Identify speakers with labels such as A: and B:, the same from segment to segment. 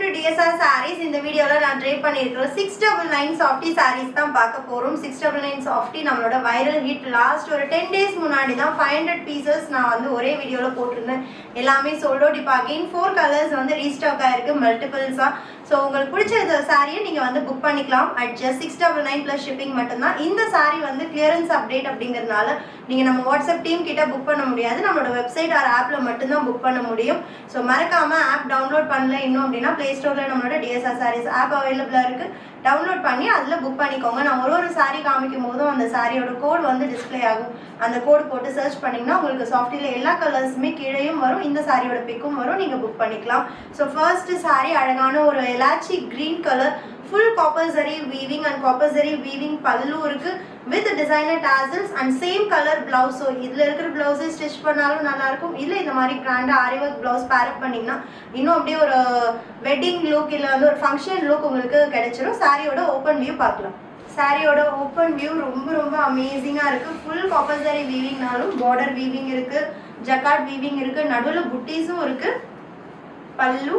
A: to DSR sarees. இந்த வீடியோல நான் ட்ரை பண்ணியிருக்கிற 699 softy sarees தான் பார்க்க போறோம். 699 softy நம்மளோட வைரல் ஹிட். லாஸ்ட் ஒரு 10 days முன்னாடி தான் 500 pieces நான் வந்து ஒரே வீடியோல போட்டிருந்தேன். எல்லாமே sold out. இப்போ again 4 colors வந்து ரீஸ்டாக் ஆயிருக்கு மல்டிபிள்ஸா. ஸோ உங்களுக்கு பிடிச்ச சாரியை நீங்கள் வந்து புக் பண்ணிக்கலாம். அட் ஜஸ்ட் 699 ப்ளஸ் ஷிப்பிங் மட்டும்தான். இந்த சாரி வந்து கிளியரன்ஸ் அப்டேட் அப்படிங்கிறதுனால நீங்கள் நம்ம வாட்ஸ்அப் டீம் கிட்ட புக் பண்ண முடியாது. நம்மளோட வெப்சைட் ஆர் ஆப்பில் மட்டும்தான் புக் பண்ண முடியும். ஸோ மறக்காமல் ஆப் டவுன்லோட் பண்ணல இன்னும் அப்படின்னா ப்ளே ஸ்டோரில் நம்மளோட DSR sarees ஆப் அவைலபிளாக இருக்குது. டவுன்லோட் பண்ணி அதில் புக் பண்ணிக்கோங்க. நான் ஒரு சாரீ காமிக்கும் போதும் அந்த சாரியோட கோட் வந்து டிஸ்பிளே ஆகும். அந்த கோடு போட்டு சர்ச் பண்ணிங்கன்னா உங்களுக்கு சாஃப்டியில் எல்லா கலர்ஸுமே கீழேயும் வரும். இந்த சாரியோட பிக்கும் வரும். நீங்கள் புக் பண்ணிக்கலாம். ஸோ ஃபர்ஸ்ட் சாரி அழகான ஒரு elaichi green colour, full copper zari weaving and copper zari weaving pallu இருக்கு with designer tassels and same color blouse. So இதுல இருக்கிற blouse ஸ்டிச் பண்ணாலும் நல்லா இருக்கும். இல்ல இந்த மாதிரி கிராண்டா ஆரி வர்க் blouse pair up பண்ணீங்கன்னா இன்னும் அப்படியே ஒரு வெட்டிங் லுக் இல்ல வந்து ஒரு ஃபங்க்ஷன் லுக் உங்களுக்கு கிடைச்சிரும். சாரியோட ஓபன் வியூ பார்க்கலாம். சாரியோட ஓபன் வியூ ரொம்ப அமேசிங்கா இருக்கு. ஃபுல் காப்பர் ஜரி வீவிங்னாலும் பார்டர் வீவிங் இருக்கு, ஜக்கார்ட் வீவிங் இருக்கு, நடுவுல புட்டீஸும் இருக்கு. Pallu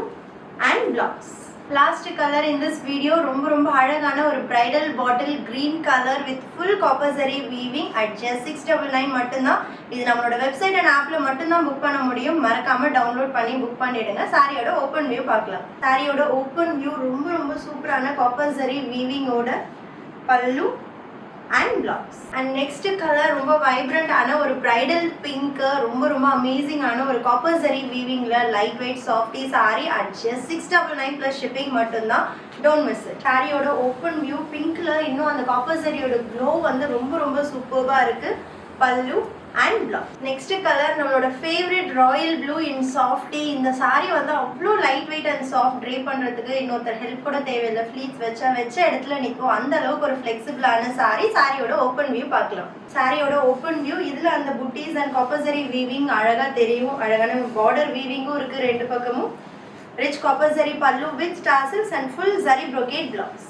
A: and blouse. Last colour in this video ரொம்ப அழகான ஒரு bridal bottle green colour with full copper zari weaving at just 699 மட்டும்தான். இது நம்மளோட வெப்சைட் அண்ட் ஆப்ல மட்டும்தான் புக் பண்ண முடியும். மறக்காம டவுன்லோட் பண்ணி புக் பண்ணிடுங்க. சாரியோட ஓப்பன் வியூ பார்க்கலாம். சாரியோட ஓப்பன் வியூ ரொம்ப சூப்பரான காப்பர் ஜரி வீவிங்கோட pallu and blouse. And next colour ரொம்ப வைப்ரண்ட் ஆன ஒரு பிரைடல் பிங்க், ரொம்ப அமேசிங் ஆன ஒரு காப்பர் ஜரி வீவிங்ல lightweight softy sari at just 699 plus shipping மட்டும்தான். Don't miss it. சாரியோட ஓப்பன் வியூ பிங்க்ல இன்னும் அந்த காப்பர் ஜரியோட க்ளோ வந்து ரொம்ப சூப்பர்வா இருக்கு. Pallu and blouse. Next colour நம்மளோட ஃபேவரட் ராயல் ப்ளூ இன் சாஃப்டி. இந்த சாரி வந்து அவ்வளோ light weight and soft. Tray பண்ணுறதுக்கு இன்னொருத்தர் ஹெல்ப் கூட தேவையில்லை. ஃப்ளீட்ஸ் வச்ச இடத்துல நிற்கும். அந்த அளவுக்கு ஒரு ஃப்ளெக்சிபிளான சாரி. சாரியோட ஓப்பன் வியூ பார்க்கலாம். சாரியோட ஓப்பன் வியூ இதில் அந்த புட்டீஸ் அண்ட் காப்பர் ஜரி வீவிங் அழகாக தெரியும். அழகான பார்டர் வீவிங்கும் இருக்குது ரெண்டு பக்கமும். ரிச் காப்பர் ஜரி பல்லு with tassels and full zari brocade blouse.